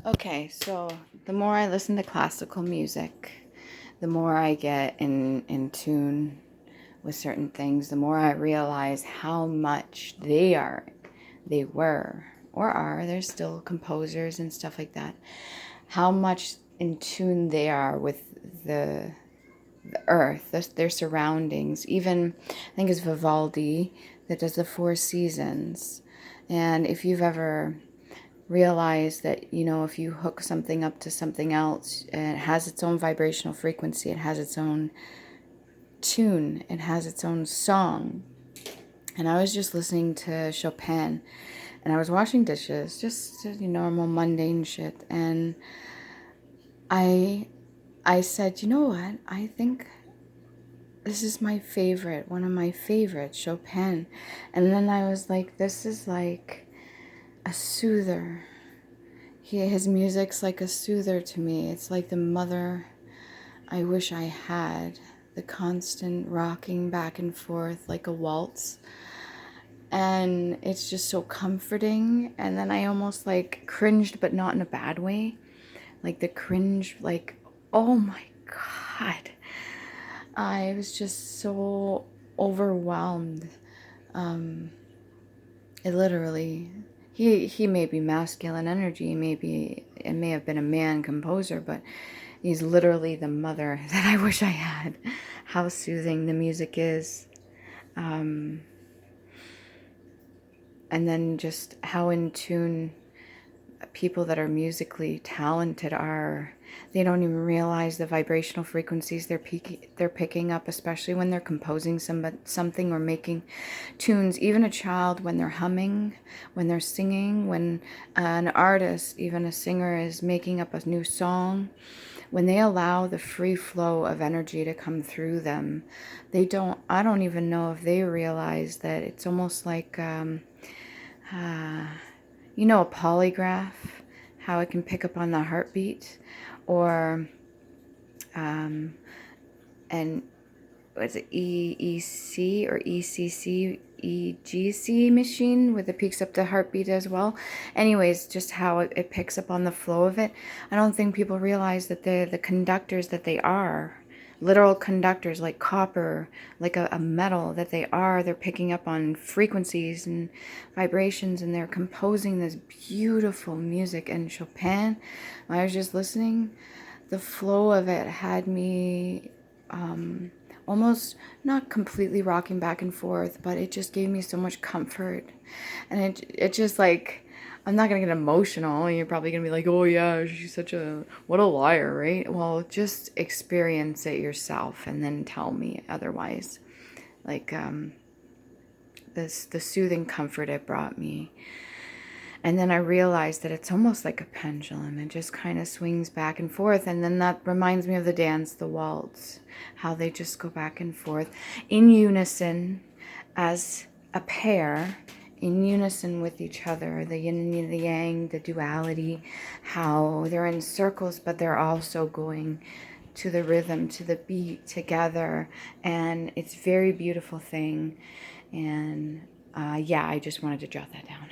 Okay, so the more I listen to classical music, the more I get in tune with certain things, the more I realize how much they were, or are, they're still composers and stuff like that, how much in tune they are with the earth, their surroundings. Even, I think it's Vivaldi that does the Four Seasons. And if you've ever realize that, if you hook something up to something else, and it has its own vibrational frequency, it has its own tune, it has its own song. And I was just listening to Chopin, and I was washing dishes, just normal mundane shit, and I I said, you know what, I think this is my favorite, one of my favorites, Chopin. And then I was like, this is like a soother. His music's like a soother to me. It's like the mother I wish I had. The constant rocking back and forth like a waltz. And it's just so comforting. And then I almost like cringed, but not in a bad way. Like the cringe, like, oh my God. I was just so overwhelmed. It literally, he may be masculine energy, maybe it may have been a man composer, but he's literally the mother that I wish I had. How soothing the music is. And then just how in tune people that are musically talented are. They don't even realize the vibrational frequencies they're picking up, especially when they're composing something or making tunes. Even a child, when they're humming, when they're singing, when an artist, even a singer, is making up a new song, when they allow the free flow of energy to come through them, I don't even know if they realize that it's almost like, a polygraph, how it can pick up on the heartbeat, or, and was it EEC or ECC, EGC machine, where it picks up the heartbeat as well. Anyways, just how it picks up on the flow of it. I don't think people realize that the conductors that they are, literal conductors like copper, like a metal that they're picking up on frequencies and vibrations, and they're composing this beautiful music. And Chopin, I was just listening, the flow of it had me almost not completely rocking back and forth, but it just gave me so much comfort. And it just like, I'm not going to get emotional. You're probably going to be like, oh yeah, she's what a liar, right? Well, just experience it yourself and then tell me otherwise. Like, the soothing comfort it brought me. And then I realized that it's almost like a pendulum. It just kind of swings back and forth. And then that reminds me of the dance, the waltz, how they just go back and forth in unison as a pair, in unison with each other, the yin and the yang, the duality, how they're in circles, but they're also going to the rhythm, to the beat together. And it's a very beautiful thing. And yeah, I just wanted to jot that down.